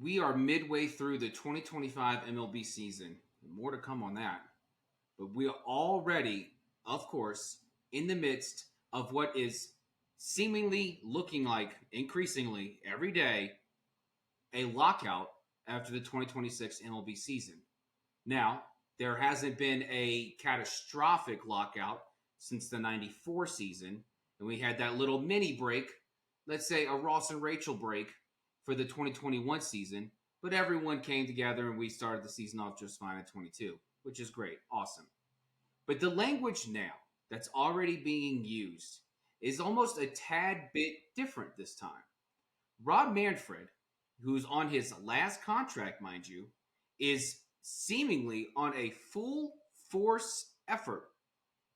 We are midway through the 2025 MLB season. More to come on that. But we are already, of course, in the midst of what is seemingly looking like increasingly every day a lockout after the 2026 MLB season. Now, there hasn't been a catastrophic lockout since the 94 season, and we had that little mini break, let's say a Ross and Rachel break for the 2021 season, but everyone came together and we started the season off just fine at 22, which is great. Awesome. But the language now that's already being used is almost a tad bit different this time. Rob Manfred, who's on his last contract, mind you, is seemingly on a full force effort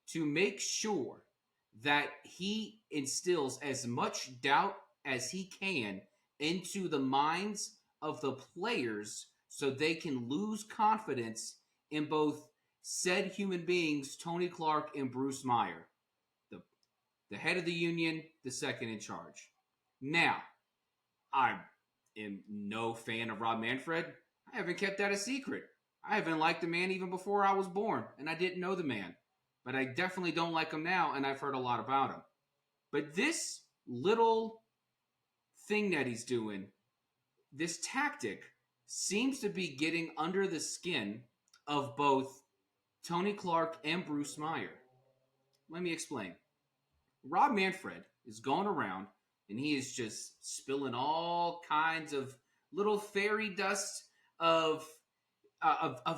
to make sure that he instills as much doubt as he can into the minds of the players so they can lose confidence in both said human beings, Tony Clark and Bruce Meyer, the, the head of the union, the second in charge. Now, I am no fan of Rob Manfred. I haven't kept that a secret. I haven't liked the man even before I was born, and I didn't know the man. But I definitely don't like him now, and I've heard a lot about him. But this little thing that he's doing, this tactic, seems to be getting under the skin of both Tony Clark and Bruce Meyer. Let me explain. Rob Manfred is going around and he is just spilling all kinds of little fairy dust of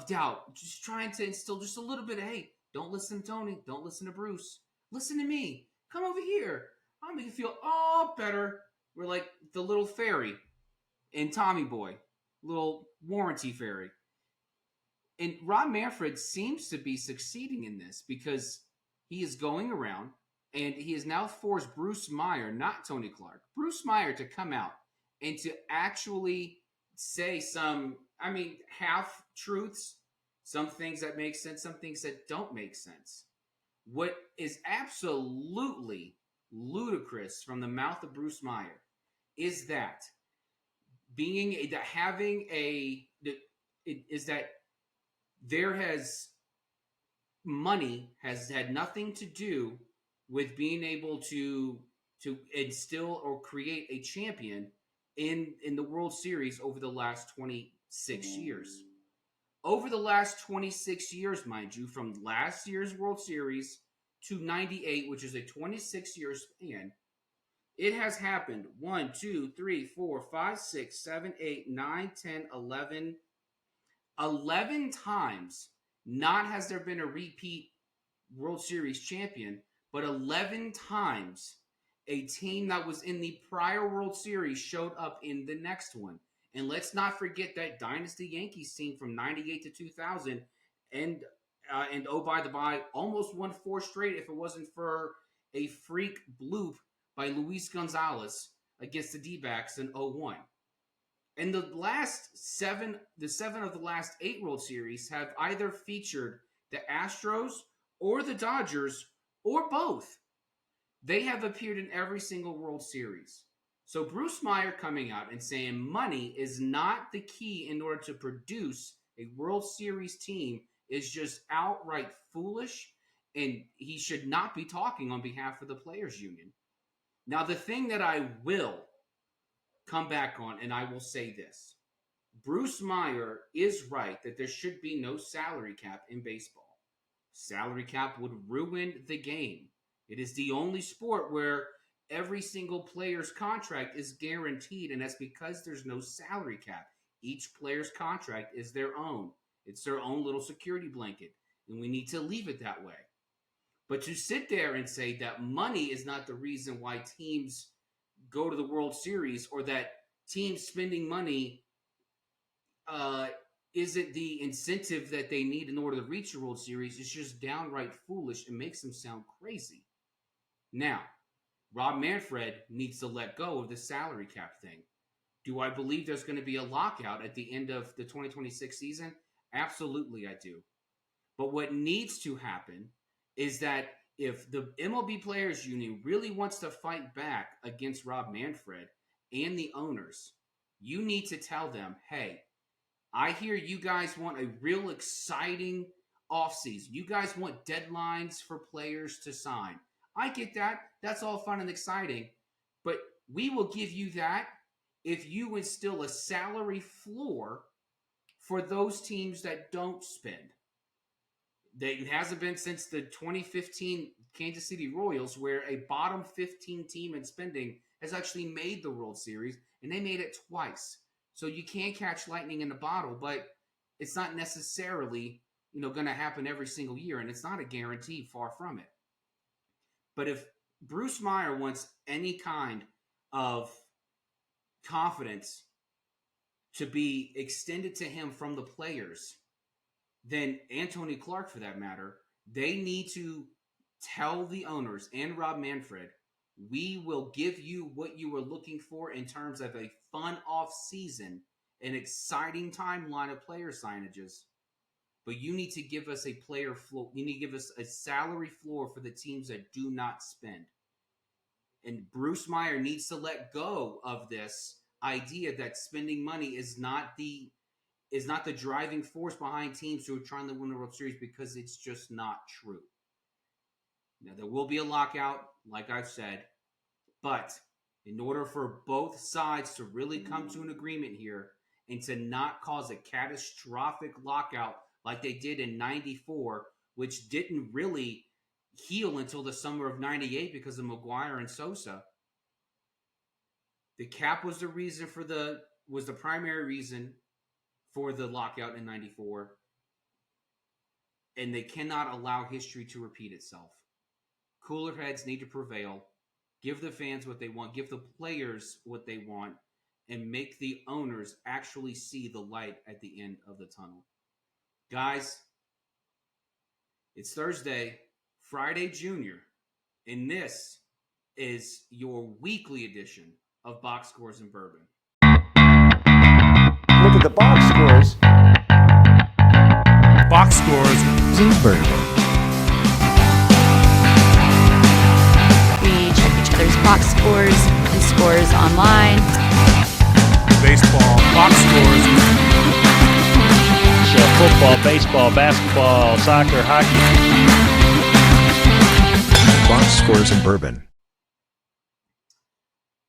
doubt, just trying to instill just a little bit of, hey, don't listen to Tony, don't listen to Bruce, listen to me, come over here, I'll make you feel all better. We're like the little fairy in Tommy Boy, little warranty fairy. And Rob Manfred seems to be succeeding in this because he is going around and he has now forced Bruce Meyer, not Tony Clark, Bruce Meyer to come out and to actually say some, half truths, some things that make sense, some things that don't make sense. What is absolutely ludicrous from the mouth of Bruce Meyer is that there has money has had nothing to do with being able to instill or create a champion in the World Series over the last 26 years. Over the last 26 years, mind you, from last year's World Series to 98, which is a 26-year span, it has happened 1, 2, 3, 4, 5, 6, 7, 8, 9, 10, 11, 11 times. Not has there been a repeat World Series champion, but 11 times a team that was in the prior World Series showed up in the next one. And let's not forget that Dynasty Yankees team from 98 to 2000 and oh, by the by, almost won 4 straight if it wasn't for a freak bloop by Luis Gonzalez against the D-backs in 01. And the seven of the last 8 World Series have either featured the Astros or the Dodgers or both. They have appeared in every single World Series. So Bruce Meyer coming out and saying money is not the key in order to produce a World Series team is just outright foolish, and he should not be talking on behalf of the Players Union. Now, the thing that I will come back on, and I will say this. Bruce Meyer is right that there should be no salary cap in baseball. Salary cap would ruin the game. It is the only sport where every single player's contract is guaranteed, and that's because there's no salary cap. Each player's contract is their own. It's their own little security blanket, and we need to leave it that way. But to sit there and say that money is not the reason why teams go to the World Series or that teams spending money isn't the incentive that they need in order to reach the World Series is just downright foolish and makes them sound crazy. Now, Rob Manfred needs to let go of the salary cap thing. Do I believe there's going to be a lockout at the end of the 2026 season? Absolutely, I do. But what needs to happen is that if the MLB Players Union really wants to fight back against Rob Manfred and the owners, You need to tell them, hey, I hear you guys want a real exciting offseason. You guys want deadlines for players to sign. I get that. That's all fun and exciting. But we will give you that if you instill a salary floor for those teams that don't spend. It hasn't been since the 2015 Kansas City Royals, where a bottom 15 team in spending has actually made the World Series, and they made it twice. So you can catch lightning in a bottle, but it's not necessarily going to happen every single year, and it's not a guarantee. Far from it. But if Bruce Meyer wants any kind of confidence to be extended to him from the players, then Anthony Clark, for that matter, they need to tell the owners and Rob Manfred, we will give you what you were looking for in terms of a fun off season, an exciting timeline of player signages. But you need to give us a player floor. You need to give us a salary floor for the teams that do not spend. And Bruce Meyer needs to let go of this idea that spending money is not the driving force behind teams who are trying to win the World Series, because it's just not true. Now, there will be a lockout, like I've said, but in order for both sides to really come to an agreement here and to not cause a catastrophic lockout like they did in 94, which didn't really heal until the summer of 98 because of McGuire and Sosa, the cap was the primary reason for the lockout in 94, and they cannot allow history to repeat itself. Cooler heads need to prevail. Give the fans what they want. Give the players what they want. And make the owners actually see the light at the end of the tunnel. Guys, it's Thursday, Friday Junior, and this is your weekly edition of Box Scores and Bourbon. Look at the box scores. Box Scores and Bourbon. We check each other's box scores and scores online. Baseball, box scores. So football, baseball, basketball, soccer, hockey. Box scores and bourbon.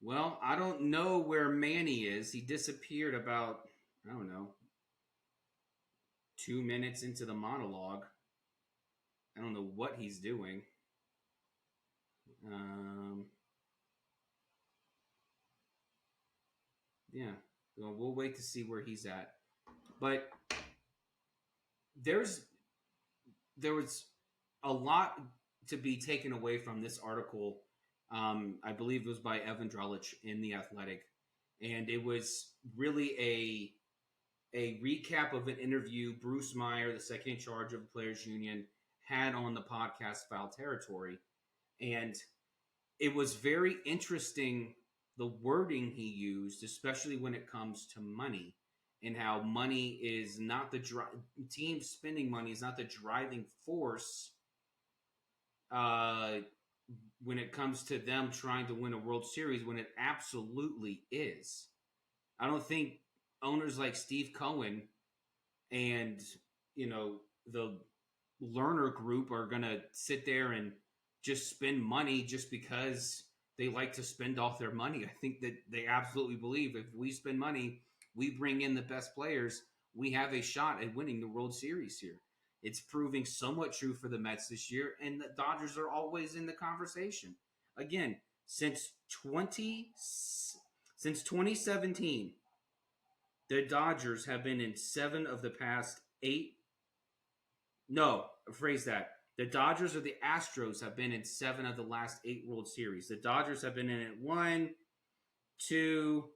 Well, I don't know where Manny is. He disappeared about, 2 minutes into the monologue. I don't know what he's doing. Yeah, well, we'll wait to see where he's at. But there was a lot to be taken away from this article. I believe it was by Evan Drellich in The Athletic, and it was really a recap of an interview Bruce Meyer, the second in charge of the Players Union, had on the podcast Foul Territory. And it was very interesting, the wording he used, especially when it comes to money, and how money is not team spending money is not the driving force when it comes to them trying to win a World Series, when it absolutely is. I don't think owners like Steve Cohen and, the Lerner Group are going to sit there and just spend money just because they like to spend all their money. I think that they absolutely believe if we spend money, we bring in the best players, we have a shot at winning the World Series here. It's proving somewhat true for the Mets this year, and the Dodgers are always in the conversation. Again, since 2017, the Dodgers have been in 7 of the past 8. No, phrase that. The Dodgers or the Astros have been in 7 of the last 8 World Series. The Dodgers have been in it 1, 2,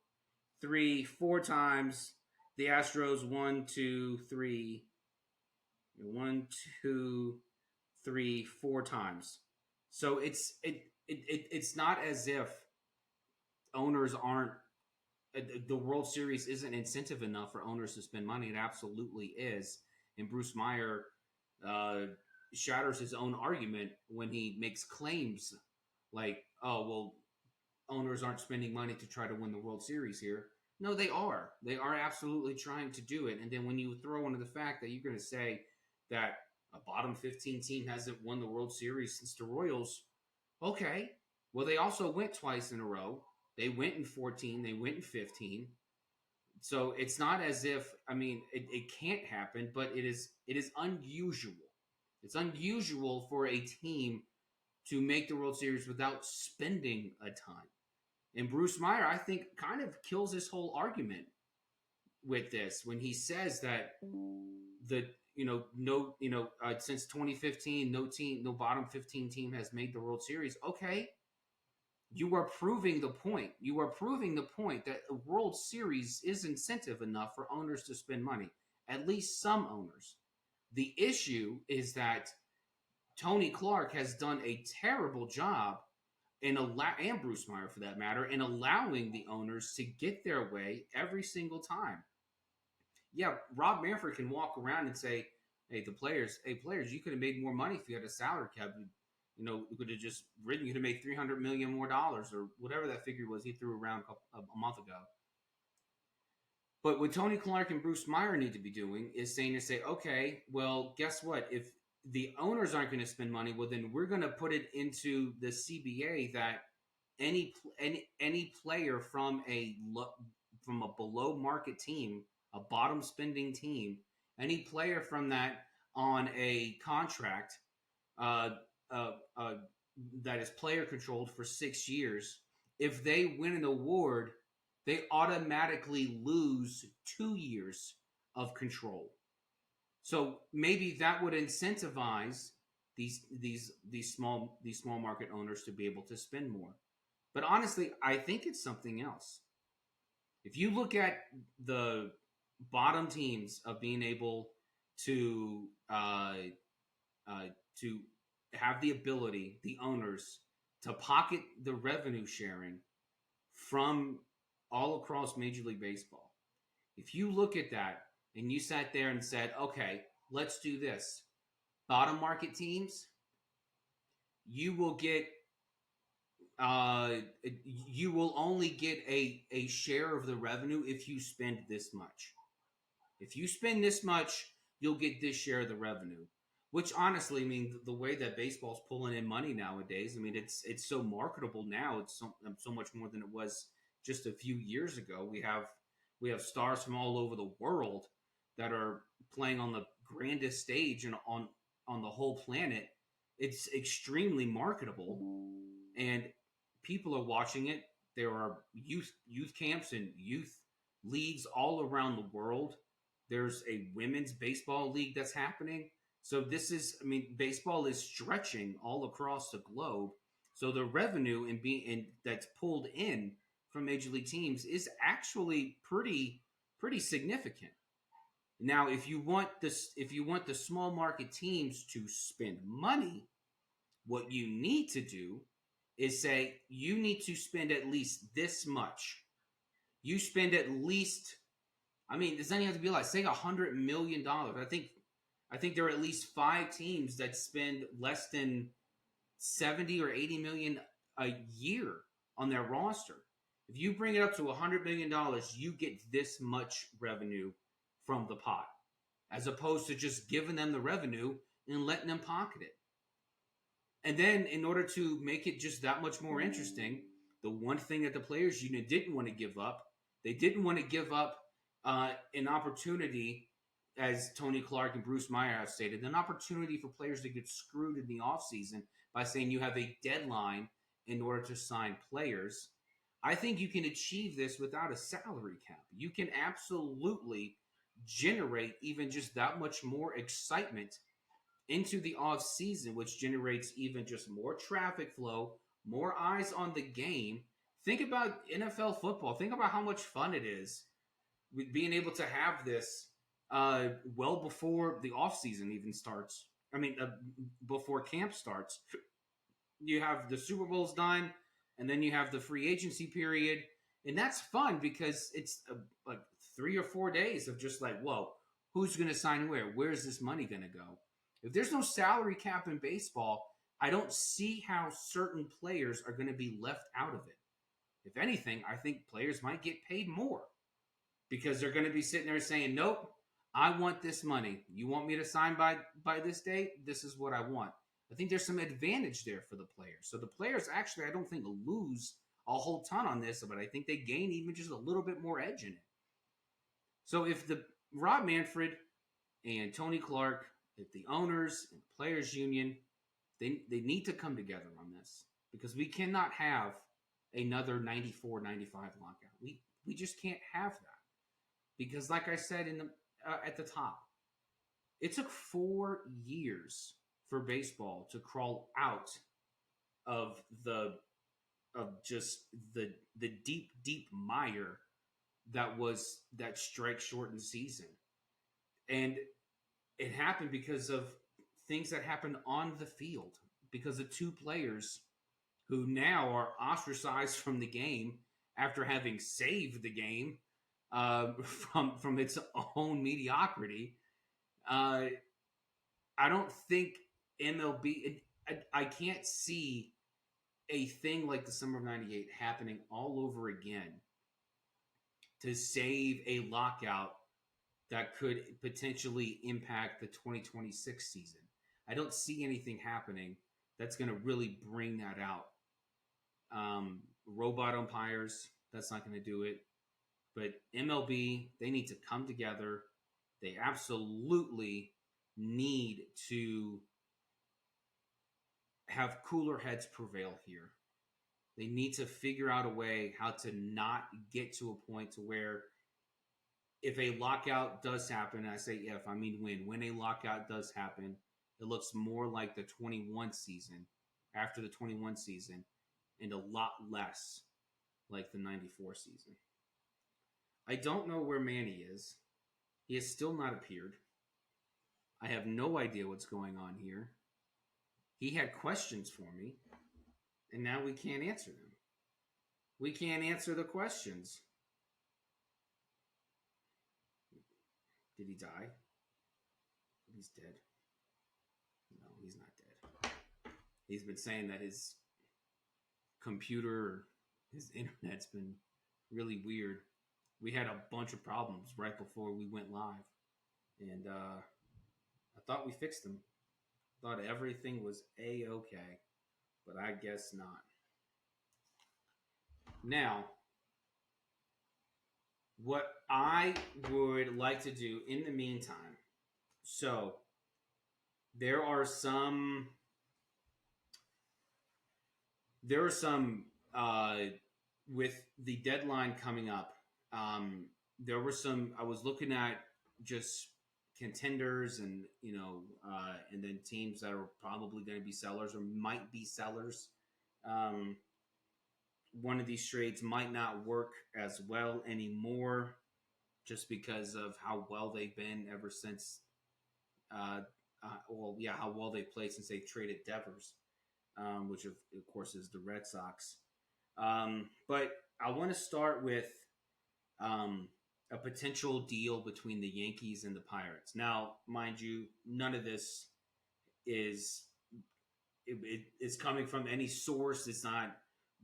3, 4 times. The Astros 1, 2, 3, 1, 2, 3, 4 times. So it's not as if owners aren't. The World Series isn't incentive enough for owners to spend money. It absolutely is. And Bruce Meyer shatters his own argument when he makes claims like, oh, well, owners aren't spending money to try to win the World Series here. No, they are. They are absolutely trying to do it. And then when you throw into the fact that you're going to say that a bottom 15 team hasn't won the World Series since the Royals, okay. Well, they also went twice in a row. They went in 14, they went in 15. So it's not as if, I mean, it can't happen, but it is unusual. It's unusual for a team to make the World Series without spending a ton. And Bruce Meyer, I think, kind of kills this whole argument with this when he says that the no since 2015 no bottom 15 team has made the World Series. Okay, you are proving the point. You are proving the point that a World Series is incentive enough for owners to spend money. At least some owners. The issue is that Tony Clark has done a terrible job and Bruce Meyer for that matter, in allowing the owners to get their way every single time. Yeah, Rob Manfred can walk around and say, "Hey, players, you could have made more money if you had a salary cap. You could have just written. You could have made $300 million more dollars, or whatever that figure was he threw around a month ago." But what Tony Clark and Bruce Meyer need to be doing is say, okay, well, guess what? If the owners aren't going to spend money, well, then we're going to put it into the CBA that any player from a below market team, a bottom spending team, any player from that on a contract uh, uh, uh, that is player controlled for 6 years, if they win an award, they automatically lose 2 years of control. So maybe that would incentivize these small market owners to be able to spend more. But honestly, I think it's something else. If you look at the bottom teams of being able to to have the ability, the owners, to pocket the revenue sharing from all across Major League Baseball. If you look at that and you sat there and said, okay, let's do this. Bottom market teams, you will get you will only get a share of the revenue if you spend this much. If you spend this much, you'll get this share of the revenue. Which honestly, I mean, the way that baseball's pulling in money nowadays, I mean, it's so marketable now. It's so much more than it was just a few years ago. We have stars from all over the world that are playing on the grandest stage and on the whole planet. It's extremely marketable, and people are watching it. There are youth camps and youth leagues all around the world. There's a women's baseball league that's happening. So this is, I mean, baseball is stretching all across the globe. So the revenue that's pulled in from major league teams is actually pretty significant. Now, if you want the small market teams to spend money, what you need to do is say you need to spend at least this much. You spend at least, I mean, does that have to be like, say, $100 million? I think there are at least 5 teams that spend less than 70 or 80 million a year on their roster. If you bring it up to $100 million, you get this much revenue from the pot, as opposed to just giving them the revenue and letting them pocket it. And then, in order to make it just that much more interesting, the one thing that the players union didn't want to give up, they didn't want to give up an opportunity, as Tony Clark and Bruce Meyer have stated, an opportunity for players to get screwed in the offseason by saying you have a deadline in order to sign players. I think you can achieve this without a salary cap. You can absolutely generate even just that much more excitement into the off season, which generates even just more traffic flow, more eyes on the game. Think about NFL football. Think about how much fun it is with being able to have this well before the off season even starts. I mean, before camp starts. You have the Super Bowl's done, and then you have the free agency period. And that's fun because it's like 3 or 4 days of just like, whoa, who's going to sign where? Where's this money going to go? If there's no salary cap in baseball, I don't see how certain players are going to be left out of it. If anything, I think players might get paid more. because they're going to be sitting there saying, "Nope, I want this money. You want me to sign by this date? This is what I want." I think there's some advantage there for the players. So the players actually, I don't think, lose a whole ton on this, but I think they gain even just a little bit more edge in it. So if the Rob Manfred and Tony Clark, if the owners and the players union, they need to come together on this, because we cannot have another 94-95 lockout. We just can't have that, because like I said in the at the top, it took 4 years for baseball to crawl out of just the deep mire that was that strike shortened season. And it happened because of things that happened on the field, because of two players who now are ostracized from the game after having saved the game from its own mediocrity. I don't think MLB. I can't see a thing like the summer of '98 happening all over again to save a lockout that could potentially impact the 2026 season. I don't see anything happening that's going to really bring that out. Robot umpires, that's not going to do it. But MLB, they need to come together. They absolutely need to have cooler heads prevail here. They need to figure out a way how to not get to a point to where if a lockout does happen, and I say if, I mean when a lockout does happen, it looks more like the 21 season, after the 21 season, and a lot less like the 94 season. I don't know where Manny is. He has still not appeared. I have no idea what's going on here. He had questions for me, and now we can't answer them. We can't answer the questions. Did he die? He's dead. No, he's not dead. He's been saying that his computer, his internet's been really weird. We had a bunch of problems right before we went live. And I thought we fixed them. Thought everything was A-okay. But I guess not. Now, what I would like to do in the meantime, so there are some with the deadline coming up. There were some. I was looking at just contenders, and and then teams that are probably going to be sellers or might be sellers. One of these trades might not work as well anymore, just because of how well they've been ever since. How well they played since they traded Devers, which of course is the Red Sox. But I want to start with a potential deal between the Yankees and the Pirates. Now, mind you, none of this is coming from any source. It's not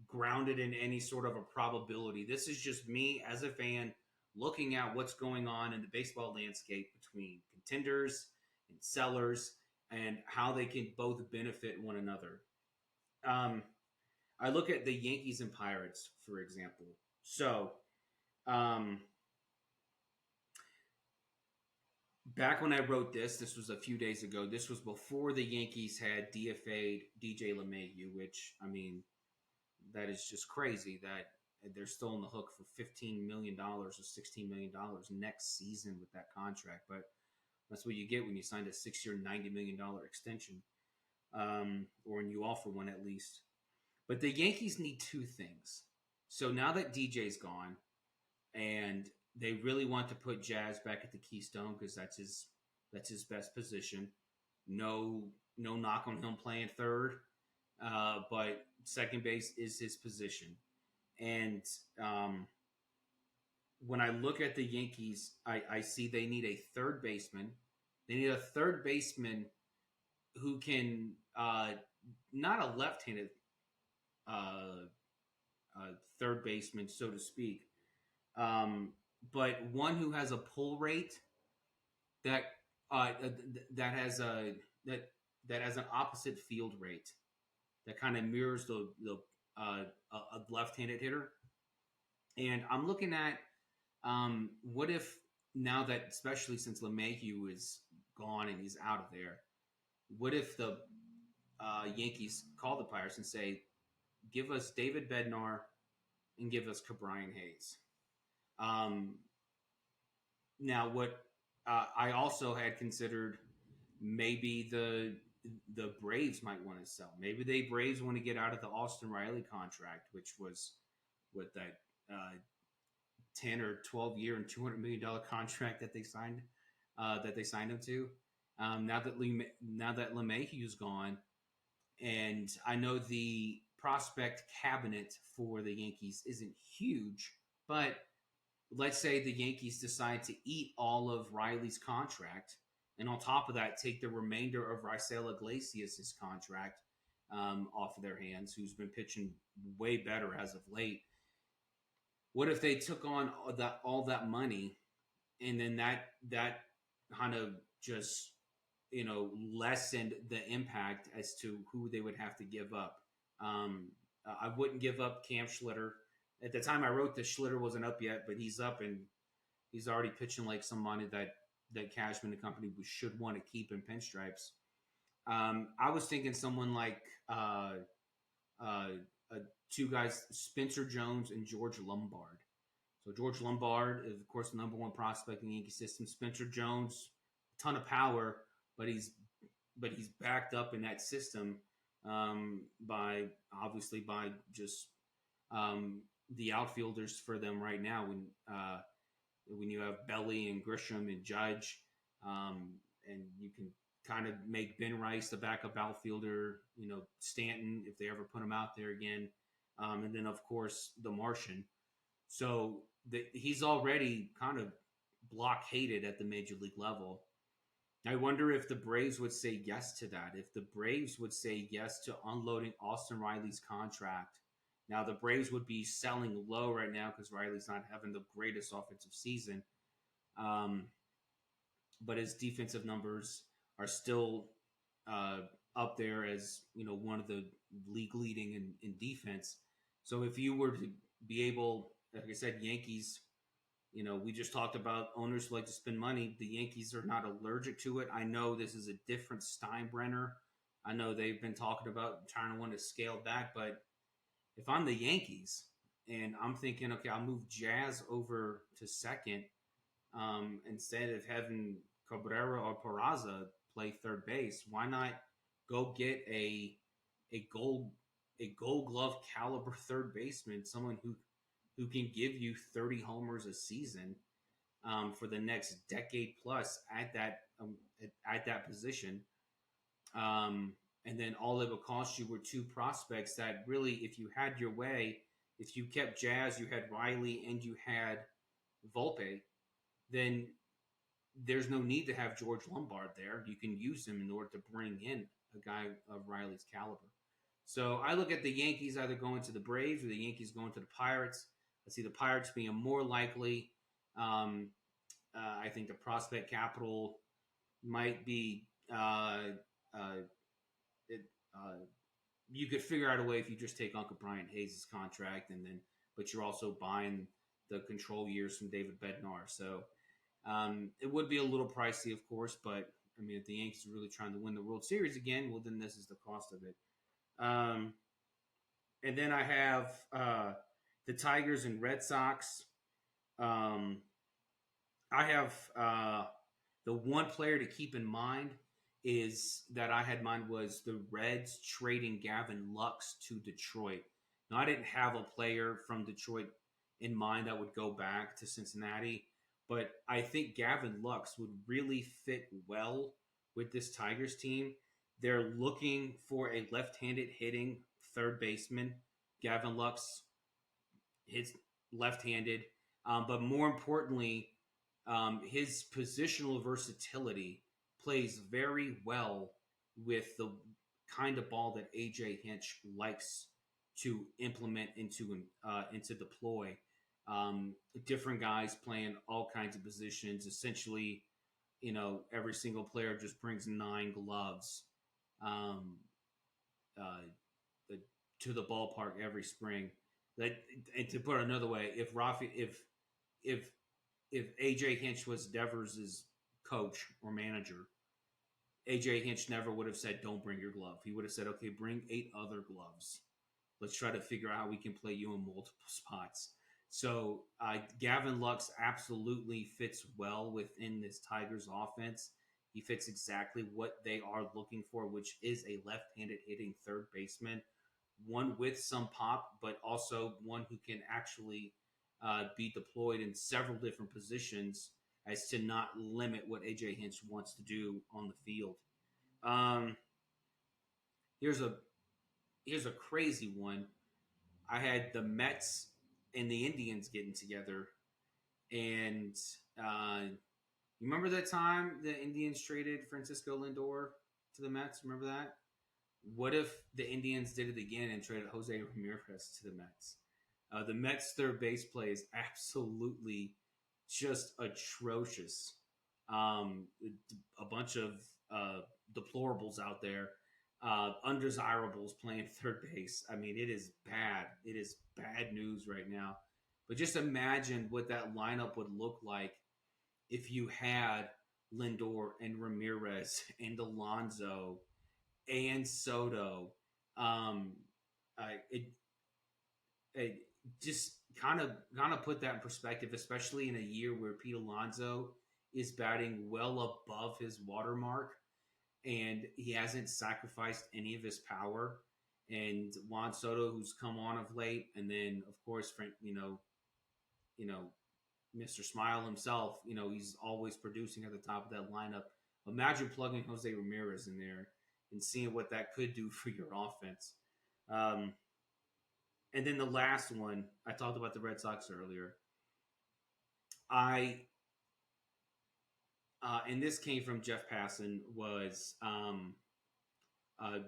grounded in any sort of a probability. This is just me as a fan looking at what's going on in the baseball landscape between contenders and sellers and how they can both benefit one another. I look at the Yankees and Pirates, for example. So, back when I wrote this was a few days ago. This was before the Yankees had DFA'd DJ LeMahieu, which, I mean, that is just crazy that they're still on the hook for $15 million or $16 million next season with that contract. But that's what you get when you signed a 6-year, $90 million extension, or when you offer one at least. But the Yankees need two things. So now that DJ's gone, and they really want to put Jazz back at the Keystone because that's his best position. No knock on him playing third, but second base is his position. And when I look at the Yankees, I see they need a third baseman. They need a third baseman who can not a left-handed third baseman, so to speak, but one who has a pull rate that that has a that has an opposite field rate that kind of mirrors the a left-handed hitter. And I'm looking at what if now that, especially since LeMahieu is gone and he's out of there, what if the Yankees call the Pirates and say, "Give us David Bednar and give us Cabrian Hayes." Um, Now, what I also had considered, maybe the Braves might want to sell. Maybe the Braves want to get out of the Austin Riley contract, which was what that 10 or 12 year and $200 million contract that they signed him to. Now that LeMahieu's gone, and I know the prospect cabinet for the Yankees isn't huge, but let's say the Yankees decide to eat all of Riley's contract, and on top of that, take the remainder of Raisel Iglesias' contract off of their hands, who's been pitching way better as of late. What if they took on all that money, and then that kind of just lessened the impact as to who they would have to give up? I wouldn't give up Cam Schlitter. At the time I wrote this, Schlitter wasn't up yet, but he's up and he's already pitching like some money that Cashman and company should want to keep in pinstripes. I was thinking someone like two guys, Spencer Jones and George Lombard. So George Lombard is, of course, the number one prospect in the Yankee system. Spencer Jones, a ton of power, but he's backed up in that system by just the outfielders for them right now. When you have Belly and Grisham and Judge, and you can kind of make Ben Rice the backup outfielder, Stanton if they ever put him out there again, and then of course the Martian. So he's already kind of blockaded at the major league level. I wonder if the Braves would say yes to that. If the Braves would say yes to unloading Austin Riley's contract. Now, the Braves would be selling low right now because Riley's not having the greatest offensive season. But his defensive numbers are still up there as, one of the league leading in defense. So if you were to be able, like I said, Yankees, we just talked about owners who like to spend money. The Yankees are not allergic to it. I know this is a different Steinbrenner. I know they've been talking about trying to want to scale back, but if I'm the Yankees and I'm thinking, okay, I'll move Jazz over to second instead of having Cabrera or Peraza play third base, why not go get a gold glove caliber third baseman, someone who can give you 30 homers a season for the next decade plus at that position. And then all it would cost you were two prospects that really, if you had your way, if you kept Jazz, you had Riley, and you had Volpe, then there's no need to have George Lombard there. You can use him in order to bring in a guy of Riley's caliber. So I look at the Yankees either going to the Braves or the Yankees going to the Pirates. I see the Pirates being more likely. I think the prospect capital might be you could figure out a way if you just take Uncle Brian Hayes' contract but you're also buying the control years from David Bednar. So it would be a little pricey, of course, but I mean, if the Yankees are really trying to win the World Series again, well, then this is the cost of it. And then I have the Tigers and Red Sox. I have the one player to keep in mind is that I had in mind was the Reds trading Gavin Lux to Detroit. Now, I didn't have a player from Detroit in mind that would go back to Cincinnati, but I think Gavin Lux would really fit well with this Tigers team. They're looking for a left-handed hitting third baseman. Gavin Lux hits left-handed, but more importantly, his positional versatility plays very well with the kind of ball that AJ Hinch likes to implement into deploy. Different guys playing all kinds of positions. Essentially, every single player just brings 9 gloves um, uh, to the ballpark every spring. That, and to put it another way, if if AJ Hinch was Devers' coach or manager, AJ Hinch never would have said, "Don't bring your glove." He would have said, "Okay, bring 8 other gloves. Let's try to figure out how we can play you in multiple spots." So Gavin Lux absolutely fits well within this Tigers offense. He fits exactly what they are looking for, which is a left-handed hitting third baseman, one with some pop, but also one who can actually be deployed in several different positions as to not limit what AJ Hinch wants to do on the field. Um, here's a here's a crazy one. I had the Mets and the Indians getting together, and you remember that time the Indians traded Francisco Lindor to the Mets? Remember that? What if the Indians did it again and traded Jose Ramirez to the Mets? The Mets' third base play is absolutely just atrocious. A bunch of deplorables out there, undesirables playing third base. I mean, it is bad. It is bad news right now. But just imagine what that lineup would look like if you had Lindor and Ramirez and Alonso and Soto. Um, it just kind of put that in perspective, especially in a year where Pete Alonso is batting well above his watermark, and he hasn't sacrificed any of his power. And Juan Soto, who's come on of late, and then of course Frank, you know, Mr. Smile himself, he's always producing at the top of that lineup. Imagine plugging Jose Ramirez in there and seeing what that could do for your offense. Um, and then the last one, I talked about the Red Sox earlier. And this came from Jeff Passan, was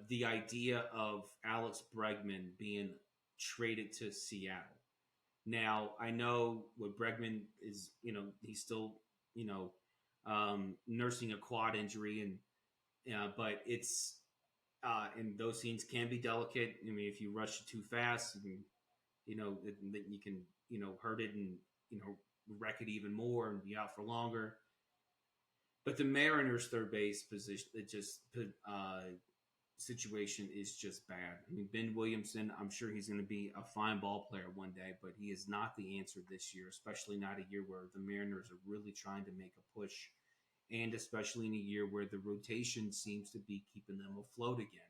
the idea of Alex Bregman being traded to Seattle. Now, I know what Bregman is, he's still, nursing a quad injury, but it's, and those scenes can be delicate. I mean, if you rush it too fast, you can, hurt it and, wreck it even more and be out for longer. But the Mariners' third base position, situation is just bad. I mean, Ben Williamson, I'm sure he's going to be a fine ball player one day, but he is not the answer this year, especially not a year where the Mariners are really trying to make a push, and especially in a year where the rotation seems to be keeping them afloat again.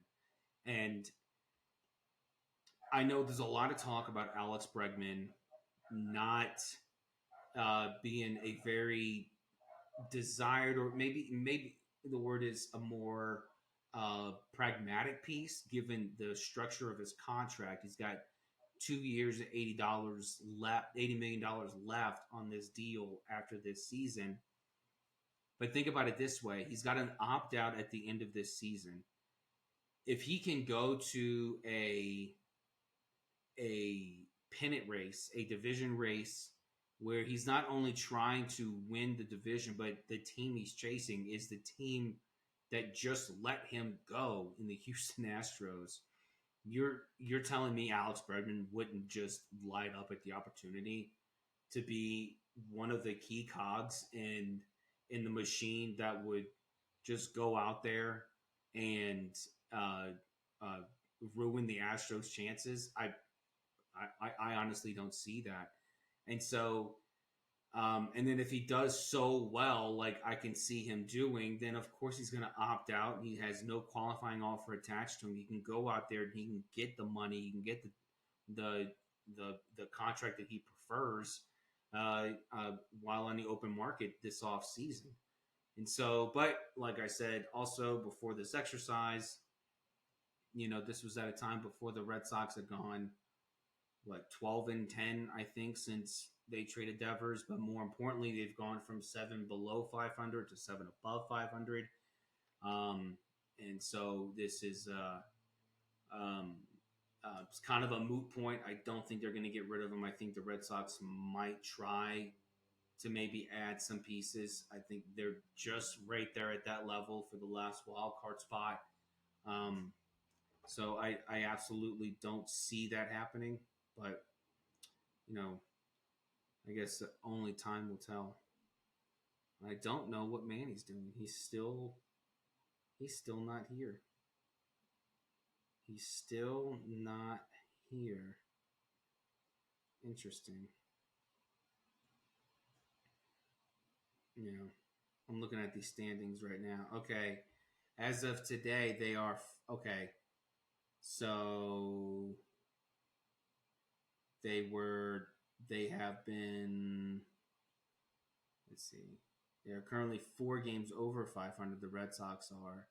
And I know there's a lot of talk about Alex Bregman not being a very desired, or maybe the word is a more pragmatic piece, given the structure of his contract. He's got 2 years at $80 million left on this deal after this season. But think about it this way: he's got an opt out at the end of this season. If he can go to a pennant race, a division race, where he's not only trying to win the division, but the team he's chasing is the team that just let him go in the Houston Astros. You're telling me Alex Bregman wouldn't just light up at the opportunity to be one of the key cogs in the machine that would just go out there and ruin the Astros' chances? I honestly don't see that. And so, and then if he does so well, like I can see him doing, then of course he's going to opt out. He has no qualifying offer attached to him. He can go out there and he can get the money. He can get the contract that he prefers while on the open market this off season. And so, but like I said, also before this exercise, this was at a time before the Red Sox had gone 12-10, I think, since they traded Devers. But more importantly, they've gone from 7 below 500 to 7 above 500. And so this is It's kind of a moot point. I don't think they're going to get rid of him. I think the Red Sox might try to maybe add some pieces. I think they're just right there at that level for the last wild card spot. Um, so I absolutely don't see that happening. But you know, I guess only time will tell. I don't know what Manny's doing. He's still not here. He's still not here. Interesting. Yeah. I'm looking at these standings right now. Okay. As of today, they are okay. So they have been, let's see. They are currently 4 games over 500, the Red Sox are,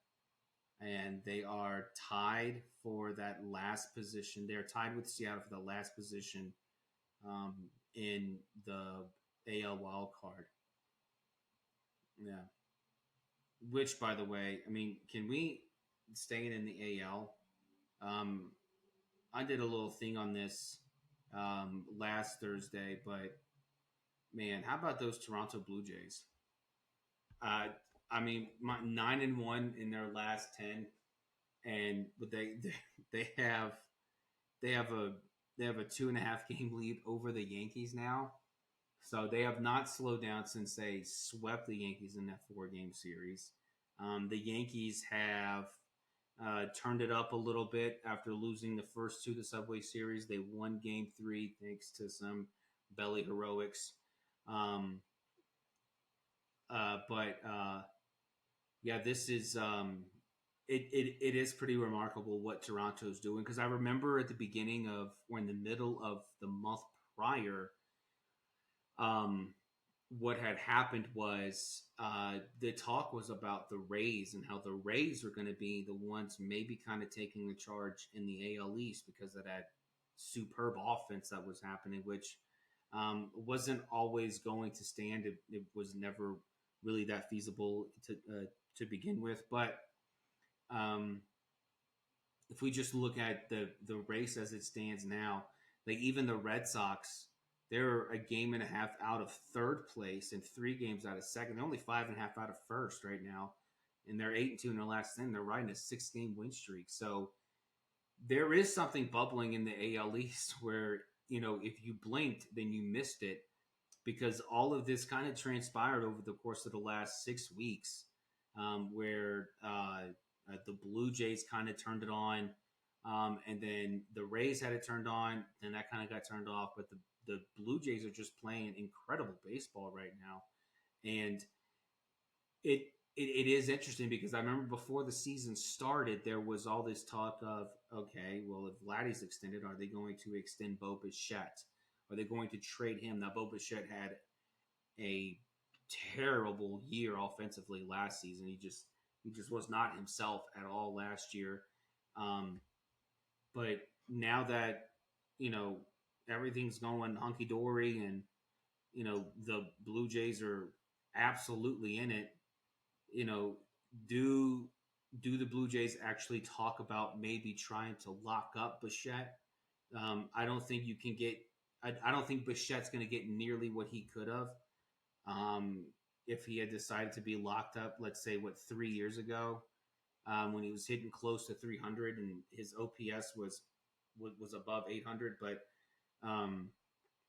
and they are tied for that last position. They are tied with Seattle for the last position in the AL wild card. Yeah. Which, by the way, I mean, can we staying in the AL? Um, I did a little thing on this last Thursday, but man, how about those Toronto Blue Jays? Uh, I mean, 9-1 in their last 10, and but they have they have a they have a 2.5 game lead over the Yankees now. So they have not slowed down since they swept the Yankees in that 4 game series. The Yankees have turned it up a little bit after losing the first 2 of the Subway Series. They won Game 3 thanks to some belly heroics. Um, but yeah, this is it is pretty remarkable what Toronto's doing, because I remember at the beginning of, or in the middle of the month prior, um, what had happened was the talk was about the Rays and how the Rays were going to be the ones maybe kind of taking the charge in the AL East because of that superb offense that was happening, which wasn't always going to stand. It was never really that feasible to begin with. But um, if we just look at the race as it stands now, like even the Red Sox, they're a game and a half out of third place and 3 games out of second. They're only 5.5 out of first right now, and they're 8-2 in their last 10. They're riding a 6 game win streak. So there is something bubbling in the AL East where, if you blinked, then you missed it, because all of this kind of transpired over the course of the last 6 weeks, where the Blue Jays kind of turned it on, and then the Rays had it turned on, then that kind of got turned off. But the Blue Jays are just playing incredible baseball right now, and it is interesting because I remember before the season started, there was all this talk of, okay, well, if Vladdy's extended, are they going to extend Bo Bichette? Are they going to trade him? Now, Bo Bichette had a terrible year offensively last season. He just was not himself at all last year. But now that everything's going hunky dory, and the Blue Jays are absolutely in it, you know, do the Blue Jays actually talk about maybe trying to lock up Bichette? I don't think you can get. I don't think Bichette's going to get nearly what he could have if he had decided to be locked up. Let's say 3 years ago, when he was hitting close to 300 and his OPS was above 800. But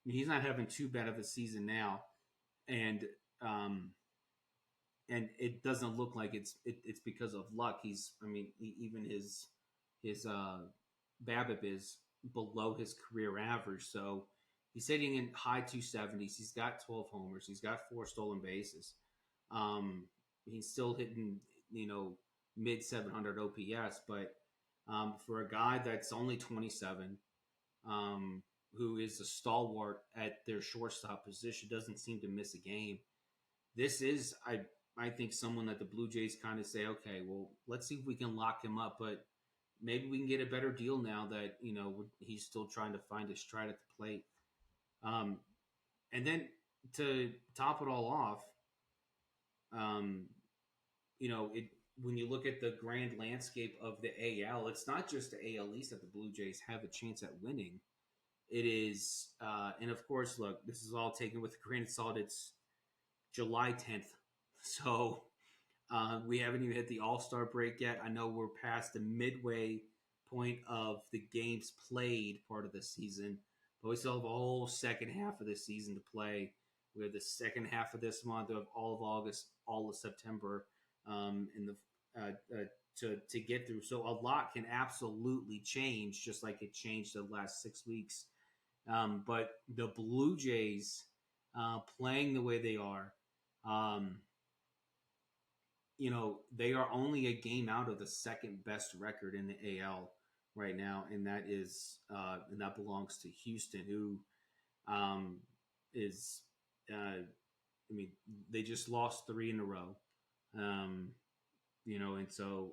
he's not having too bad of a season now, and it doesn't look like it's because of luck. Even his BABIP is below his career average, so he's hitting in high 270s. He's got 12 homers. He's got 4 stolen bases. He's still hitting mid 700 OPS, but for a guy that's only 27, who is a stalwart at their shortstop position, doesn't seem to miss a game. This is, I think, someone that the Blue Jays kind of say, okay, well, let's see if we can lock him up, but maybe we can get a better deal now that he's still trying to find his stride at the plate. And then to top it all off, when you look at the grand landscape of the AL, it's not just the AL East that the Blue Jays have a chance at winning. It is, and of course, look, this is all taken with a grain of salt. It's July 10th, so we haven't even hit the All-Star break yet. I know we're past the midway point of the games played part of the season, but we still have a whole second half of the season to play. We have the second half of this month, we have all of August, all of September, in the to get through. So a lot can absolutely change, just like it changed the last 6 weeks. But the Blue Jays playing the way they are, um, they are only a game out of the second best record in the AL right now, and that belongs to Houston, who is, they just lost 3 in a row, and so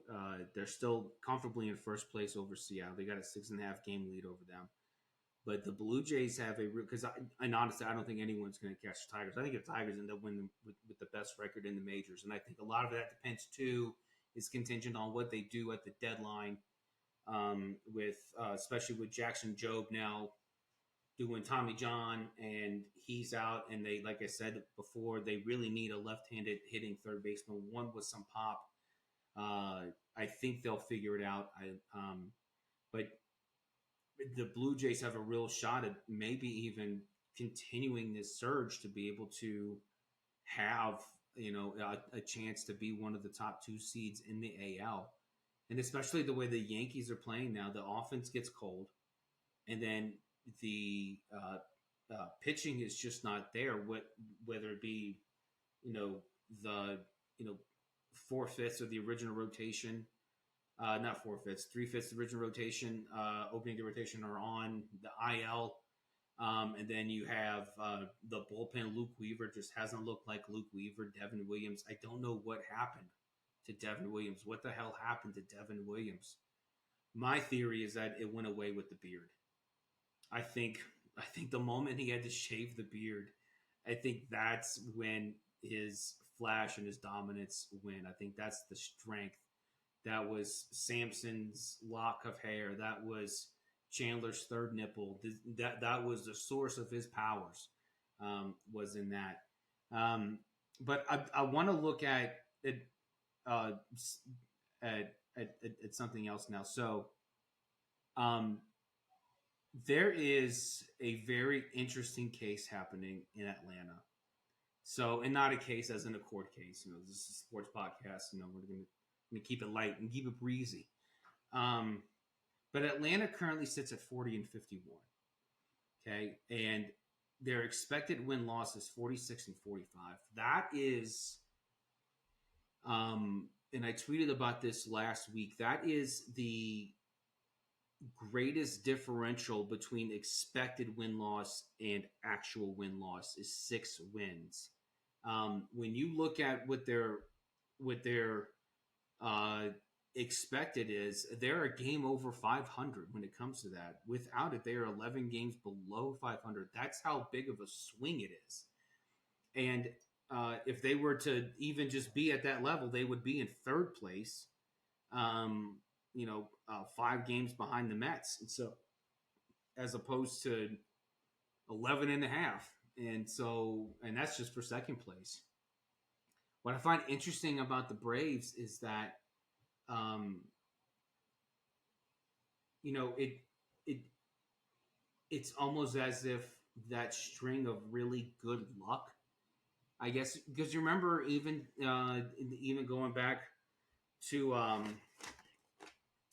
they're still comfortably in first place over Seattle. They got a 6.5 game lead over them. But the Blue Jays have because honestly, I don't think anyone's going to catch the Tigers. I think the Tigers end up winning with the best record in the majors. And I think a lot of that depends, too, is contingent on what they do at the deadline, especially with Jackson Jobe now doing Tommy John, and he's out. And they, like I said before, they really need a left-handed hitting third baseman, one with some pop. I think they'll figure it out. But the Blue Jays have a real shot at maybe even continuing this surge to be able to have, a chance to be one of the top 2 seeds in the AL. And especially the way the Yankees are playing now, the offense gets cold, and then the pitching is just not there. Whether it be, the 4/5 of the original rotation. Not 4/5, 3/5 the original rotation, opening the rotation are on the IL. And then you have the bullpen. Luke Weaver just hasn't looked like Luke Weaver. Devin Williams, I don't know what happened to Devin Williams. What the hell happened to Devin Williams? My theory is that it went away with the beard. I think the moment he had to shave the beard, I think that's when his flash and his dominance win. I think that's the strength. That was Samson's lock of hair. That was Chandler's third nipple. That was the source of his powers, was in that. But I want to look at something else now. So there is a very interesting case happening in Atlanta. So, and not a case as in a court case. This is a sports podcast. We're going to keep it light and keep it breezy. But Atlanta currently sits at 40-51. Okay. And their expected win-loss is 46-45. That is, and I tweeted about this last week, that is the greatest differential between expected win-loss and actual win-loss is 6 wins. When you look at what their expected is, they're a game over 500 when it comes to that. Without it, they are 11 games below 500. That's how big of a swing it is. And if they were to even just be at that level, they would be in third place, 5 games behind the Mets. And so, as opposed to 11 and a half. And that's just for second place. What I find interesting about the Braves is that, it's almost as if that string of really good luck, I guess, because you remember even going back to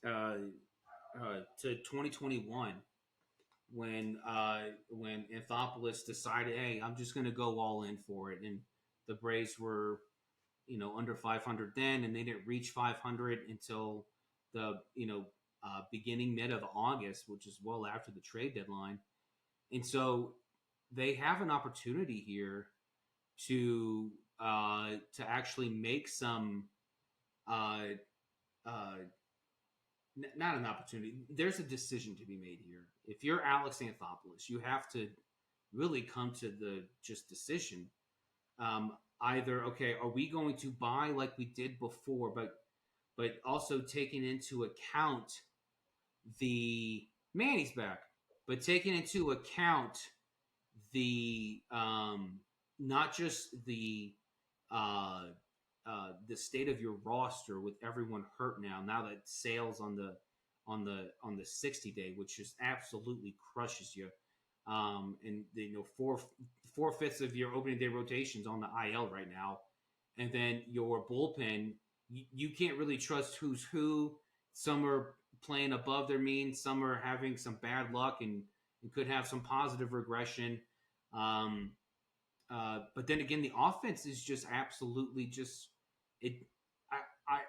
2021 when Anthopoulos decided, hey, I'm just going to go all in for it, and the Braves were under 500 then, and they didn't reach 500 until the beginning mid of August, which is well after the trade deadline. And so they have an opportunity here to actually make some not an opportunity. There's a decision to be made here. If you're Alex Anthopoulos, you have to really come to the just decision. Either, okay, are we going to buy like we did before, but but also taking into account the Manny's back, but taking into account the not just the state of your roster with everyone hurt now that Sale's on the 60 day, which just absolutely crushes you. And four-fifths of your opening day rotations on the IL right now, and then your bullpen, you can't really trust who's who. Some are playing above their means, some are having some bad luck and could have some positive regression. Um, but then again, the offense is just absolutely just it. I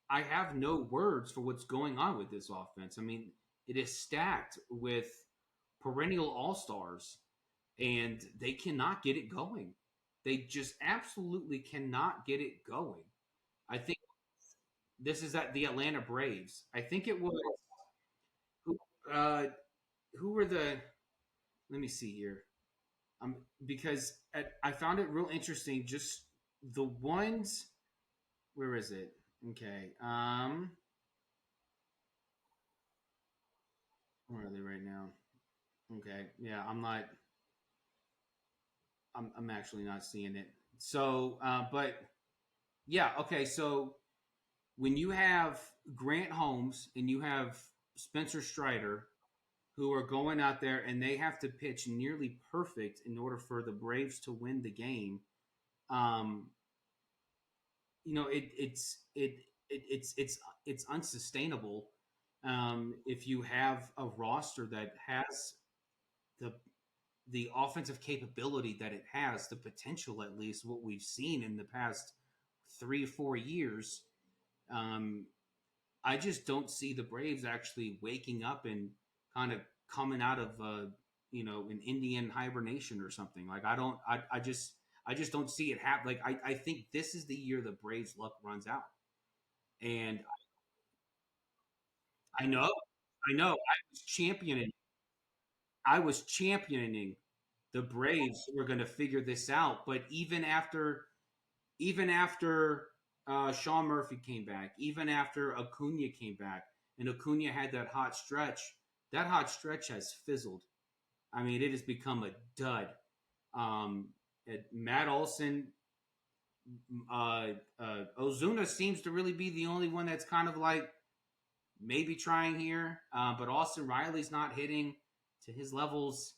I have no words for what's going on with this offense. I mean, it is stacked with perennial all stars, and they cannot get it going. They just absolutely cannot get it going. I think this is at the Atlanta Braves. I think it was who uh, who were the. Let me see here. Because I found it real interesting. Just the ones. Where is it? Okay. Where are they right now? Okay. Yeah, I'm not. I'm actually not seeing it. So, but yeah. Okay. So when you have Grant Holmes and you have Spencer Strider, who are going out there and they have to pitch nearly perfect in order for the Braves to win the game. Um, it's unsustainable if you have a roster that has the the offensive capability that it has, the potential at least what we've seen in the past 3 or 4 years. Um, I just don't see the Braves actually waking up and kind of coming out of an Indian hibernation or something. Like I don't, I just don't see it happen. Like I think this is the year the Braves' luck runs out, and I know, I was championing the Braves were going to figure this out, but even after Sean Murphy came back, even after Acuna came back, and Acuna had that hot stretch has fizzled. I mean, it has become a dud. Matt Olson, Ozuna seems to really be the only one that's kind of like maybe trying here, but Austin Riley's not hitting to his levels,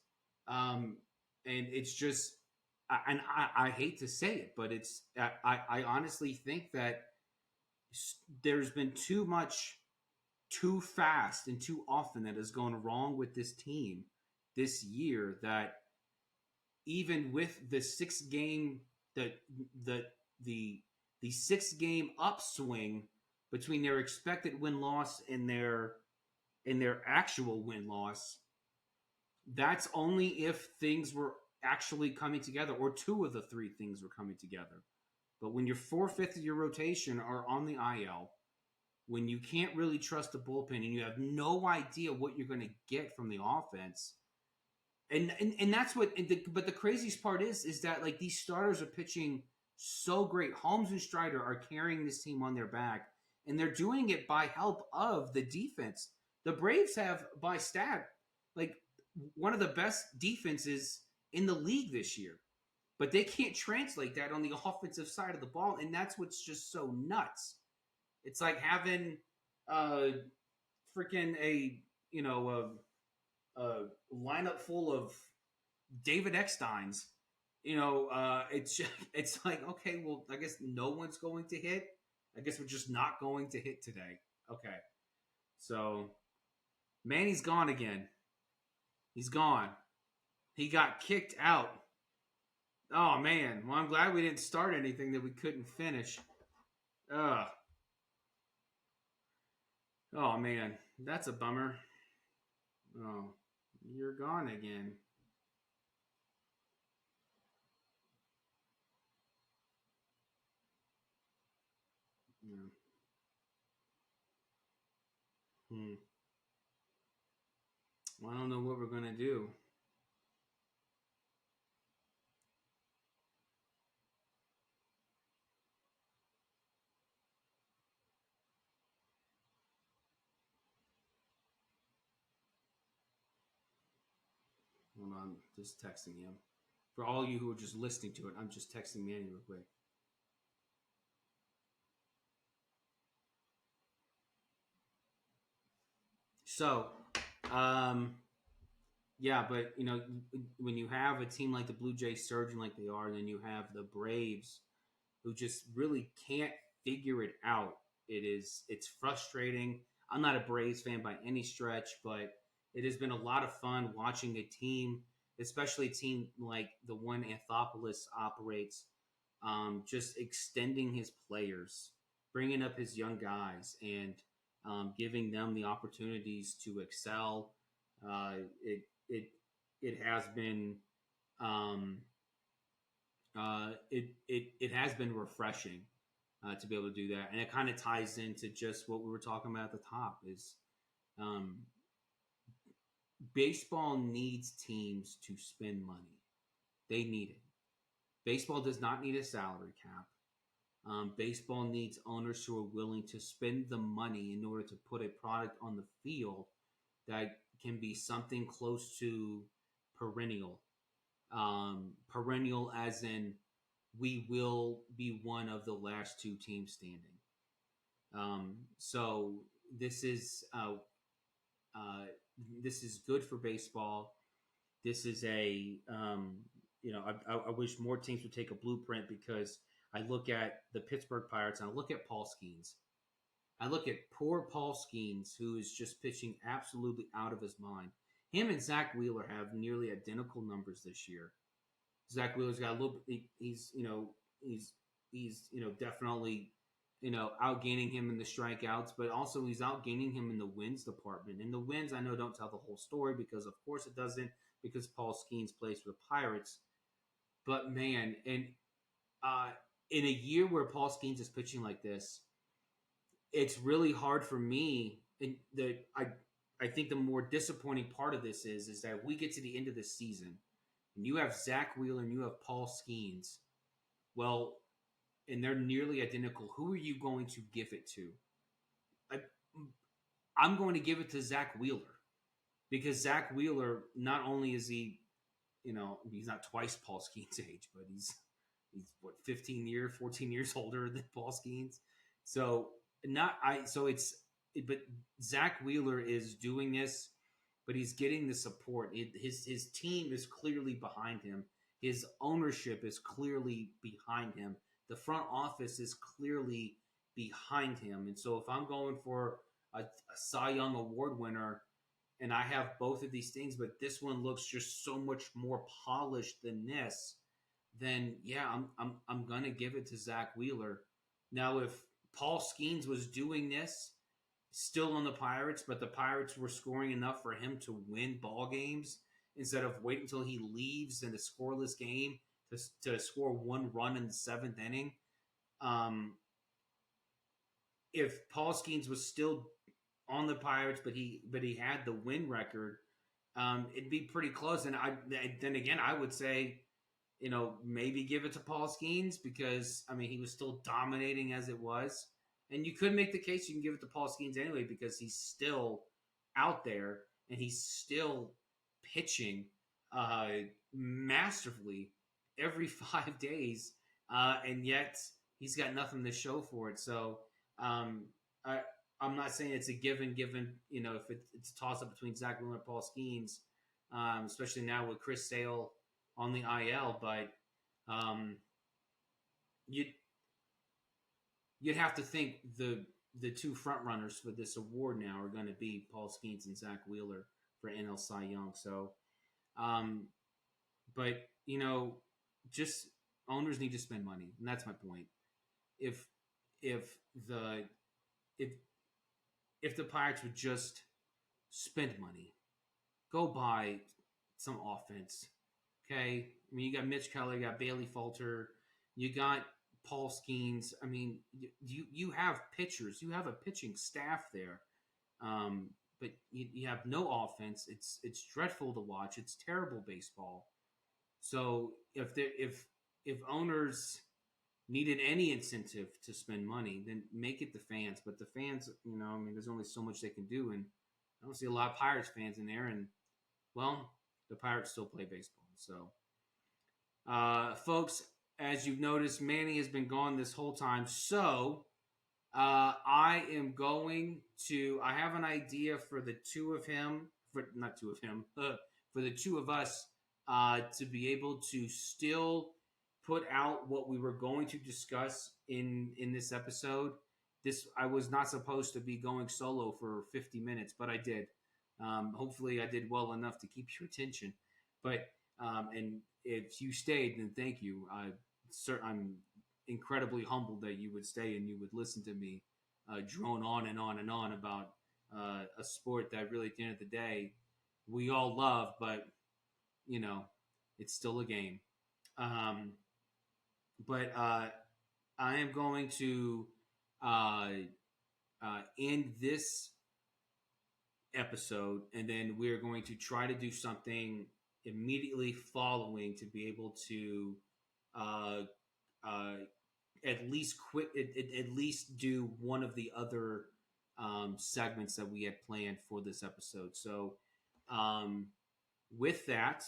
and it's just, I hate to say it, but I honestly think that there's been too much, too fast, and too often that has gone wrong with this team this year. That even with the the the the the 6 game upswing between their expected win loss and their actual win loss, that's only if things were actually coming together, or two of the three things were coming together. But when your four-fifths of your rotation are on the IL, when you can't really trust the bullpen and you have no idea what you're going to get from the offense, and that's what. But the craziest part is that like these starters are pitching so great. Holmes and Strider are carrying this team on their back, and they're doing it by help of the defense. The Braves have, by stat, like one of the best defenses in the league this year, but they can't translate that on the offensive side of the ball, and that's what's just so nuts. It's like having uh freaking a lineup full of David Ecksteins. It's just, it's like, okay, well, I guess no one's going to hit. I guess we're just not going to hit today. Okay, so Manny's gone again. He's gone. He got kicked out. Oh man. Well, I'm glad we didn't start anything that we couldn't finish. Ugh. Oh man, that's a bummer. Oh, you're gone again. Yeah. Hmm. Well, I don't know what we're gonna do. Hold on, just texting him. For all you who are just listening to it, I'm just texting Manny real quick. So, um, yeah, but when you have a team like the Blue Jays surging like they are, and then you have the Braves who just really can't figure it out. It's frustrating. I'm not a Braves fan by any stretch, but it has been a lot of fun watching a team, especially a team like the one Anthopoulos operates, just extending his players, bringing up his young guys, and giving them the opportunities to excel. Uh, it it it has been um, it has been refreshing to be able to do that, and it kind of ties into just what we were talking about at the top. Is um, baseball needs teams to spend money. They need it. Baseball does not need a salary cap. Baseball needs owners who are willing to spend the money in order to put a product on the field that can be something close to perennial. Perennial as in we will be one of the last two teams standing. So this is uh, uh, this is good for baseball. This is I wish more teams would take a blueprint because I look at the Pittsburgh Pirates and I look at Paul Skeens. I look at poor Paul Skeens, who is just pitching absolutely out of his mind. Him and Zach Wheeler have nearly identical numbers this year. Zach Wheeler's got a little. He's definitely outgaining him in the strikeouts, but also he's outgaining him in the wins department. And the wins I know don't tell the whole story because of course it doesn't because Paul Skeens plays for the Pirates. But man, and in a year where Paul Skeens is pitching like this, it's really hard for me. And I think the more disappointing part of this is that we get to the end of the season and you have Zach Wheeler and you have Paul Skeens. Well, and they're nearly identical. Who are you going to give it to? I'm going to give it to Zach Wheeler because Zach Wheeler, not only is he, he's not twice Paul Skeens' age, but he's what 14 years older than Paul Skeens. So but Zach Wheeler is doing this, but he's getting the support. His team is clearly behind him. His ownership is clearly behind him. The front office is clearly behind him. And so if I'm going for a Cy Young Award winner and I have both of these things, but this one looks just so much more polished than this, then yeah, I'm gonna give it to Zach Wheeler. Now, if Paul Skeens was doing this still on the Pirates, but the Pirates were scoring enough for him to win ball games instead of wait until he leaves in a scoreless game to score one run in the seventh inning. If Paul Skeens was still on the Pirates, but he had the win record, it'd be pretty close. And then again, I would say, maybe give it to Paul Skeens because he was still dominating as it was. And you could make the case you can give it to Paul Skeens anyway because he's still out there and he's still pitching masterfully every 5 days, and yet he's got nothing to show for it. So I'm not saying it's a given. If it's a toss up between Zach Wheeler and Paul Skeens, especially now with Chris Sale on the IL, but you'd have to think the two front runners for this award now are going to be Paul Skeens and Zach Wheeler for NL Cy Young. So, but just owners need to spend money, and that's my point. If the Pirates would just spend money, go buy some offense. Okay, you got Mitch Keller, you got Bailey Falter, you got Paul Skeens. You have pitchers, you have a pitching staff there, but you have no offense. It's dreadful to watch. It's terrible baseball. So if owners needed any incentive to spend money, then make it the fans. But the fans, there's only so much they can do, and I don't see a lot of Pirates fans in there. And well, the Pirates still play baseball. So, folks, as you've noticed, Manny has been gone this whole time. So, I am going to. I have an idea for the two of him, for not two of him, for the two of us, to be able to still put out what we were going to discuss in this episode. This I was not supposed to be going solo for 50 minutes, but I did. Hopefully, I did well enough to keep your attention. But and if you stayed, then thank you. I'm incredibly humbled that you would stay and you would listen to me drone on and on and on about a sport that really, at the end of the day, we all love, but you know, it's still a game. But I am going to uh, end this episode, and then we're going to try to do something immediately following to be able to uh, uh, at least at least do one of the other segments that we had planned for this episode. So, with that,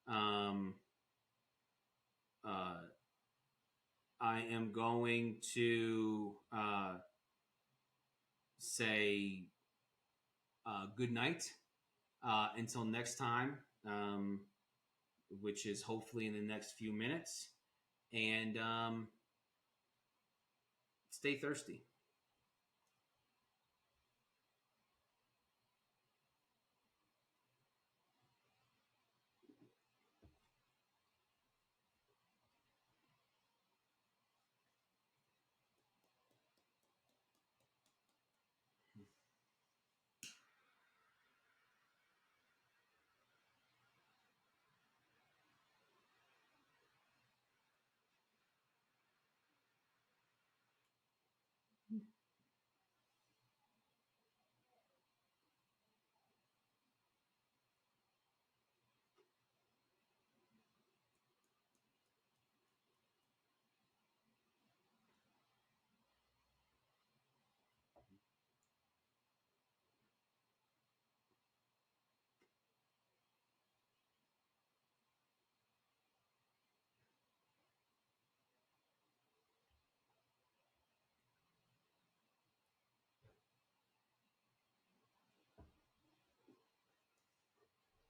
um, I am going to say good night until next time, which is hopefully in the next few minutes. And stay thirsty.